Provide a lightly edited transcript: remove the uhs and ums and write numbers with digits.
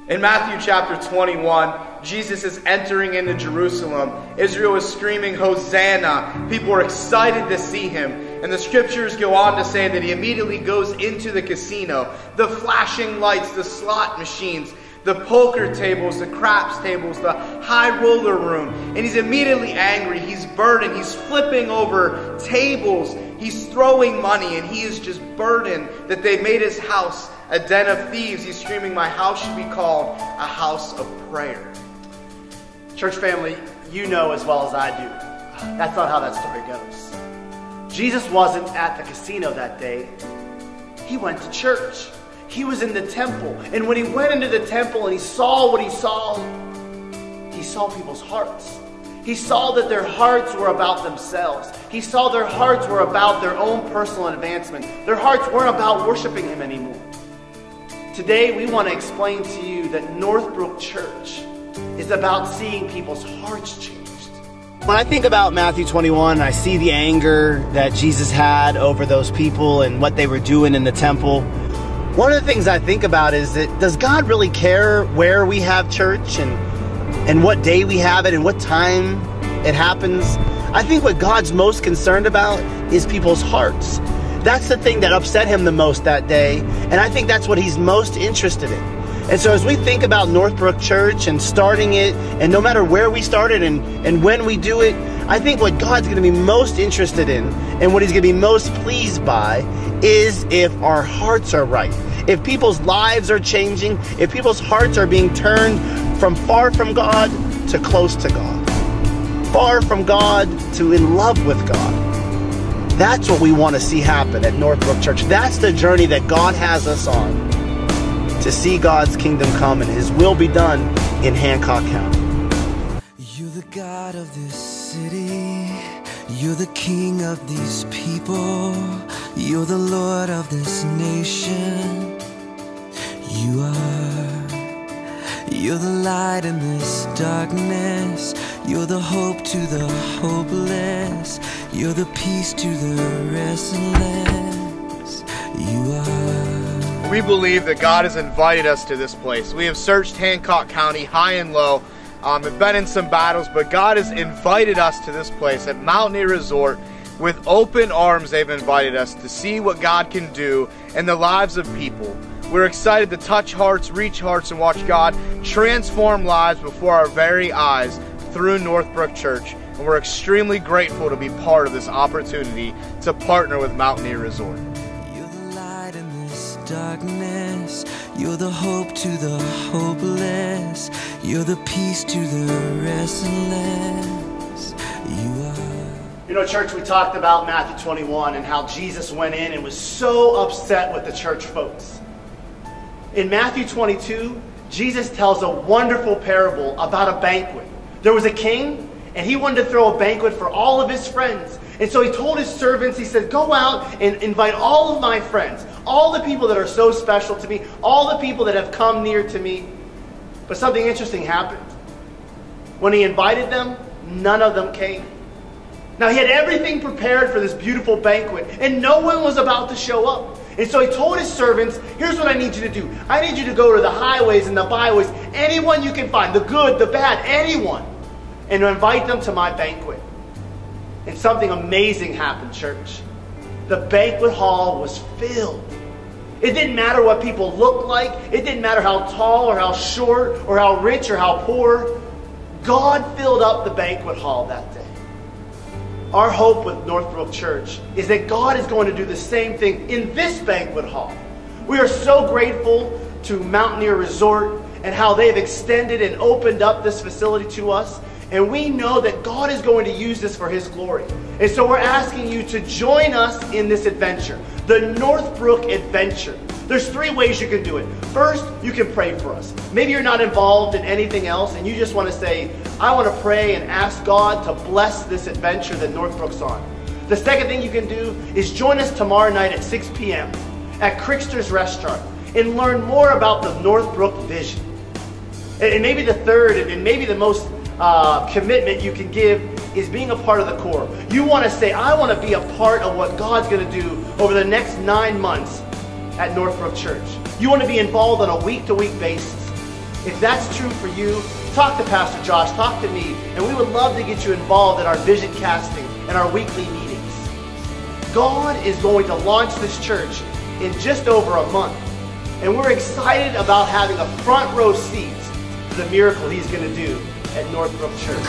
In Matthew chapter 21, Jesus is entering into Jerusalem. Israel is screaming, Hosanna. People are excited to see him. And the scriptures go on to say that he immediately goes into the casino. The flashing lights, the slot machines, the poker tables, the craps tables, the high roller room. And he's immediately angry. He's burdened. He's flipping over tables. He's throwing money. And he is just burdened that they made his house a den of thieves. He's screaming, my house should be called a house of prayer. Church family, you know as well as I do, that's not how that story goes. Jesus wasn't at the casino that day. He went to church. He was in the temple. And when he went into the temple and he saw what he saw people's hearts. He saw that their hearts were about themselves. He saw their hearts were about their own personal advancement. Their hearts weren't about worshiping him anymore. Today, we want to explain to you that Northbrooke Church is about seeing people's hearts changed. When I think about Matthew 21, I see the anger that Jesus had over those people and what they were doing in the temple. One of the things I think about is that, does God really care where we have church and what day we have it and what time it happens? I think what God's most concerned about is people's hearts. That's the thing that upset him the most that day, and I think that's what he's most interested in. And so as we think about Northbrooke Church and starting it, and no matter where we started and when we do it, I think what God's going to be most interested in and what he's going to be most pleased by is if our hearts are right. If people's lives are changing, if people's hearts are being turned from far from God to close to God, far from God to in love with God. That's what we want to see happen at Northbrooke Church. That's the journey that God has us on, to see God's kingdom come and his will be done in Hancock County. You're the God of this city. You're the King of these people. You're the Lord of this nation. You are. You're the light in this darkness. You're the hope to the hopeless. You're the peace to the restless. You are. We believe that God has invited us to this place. We have searched Hancock County high and low, have been in some battles, but God has invited us to this place at Mountaineer Resort. With open arms, they've invited us to see what God can do in the lives of people. We're excited to touch hearts, reach hearts, and watch God transform lives before our very eyes through Northbrooke Church. And we're extremely grateful to be part of this opportunity to partner with Mountaineer Resort. You're the light in this darkness. You're the hope to the hopeless. You're the peace to the restless. You are. You know, church, we talked about Matthew 21 and how Jesus went in and was so upset with the church folks. In Matthew 22, Jesus tells a wonderful parable about a banquet. There was a king, and he wanted to throw a banquet for all of his friends. And so he told his servants, he said, go out and invite all of my friends, all the people that are so special to me, all the people that have come near to me. But something interesting happened. When he invited them, none of them came. Now he had everything prepared for this beautiful banquet, and no one was about to show up. And so he told his servants, here's what I need you to do. I need you to go to the highways and the byways, anyone you can find, the good, the bad, anyone, and invite them to my banquet. And something amazing happened, church. The banquet hall was filled. It didn't matter what people looked like. It didn't matter how tall or how short or how rich or how poor. God filled up the banquet hall that day. Our hope with Northbrooke Church is that God is going to do the same thing in this banquet hall. We are so grateful to Mountaineer Resort and how they've extended and opened up this facility to us. And we know that God is going to use this for his glory. And so we're asking you to join us in this adventure, the Northbrooke Adventure. There's 3 ways you can do it. First, you can pray for us. Maybe you're not involved in anything else and you just want to say, I want to pray and ask God to bless this adventure that Northbrooke's on. The second thing you can do is join us tomorrow night at 6 p.m. at Crickster's Restaurant and learn more about the Northbrooke vision. And maybe the third and maybe the most commitment you can give is being a part of the core. You want to say, I want to be a part of what God's going to do over the next 9 months at Northbrooke Church. You want to be involved on a week-to-week basis. If that's true for you, talk to Pastor Josh, talk to me, and we would love to get you involved in our vision casting and our weekly meetings. God is going to launch this church in just over a month, and we're excited about having a front row seat to the miracle He's going to do at Northbrooke Church.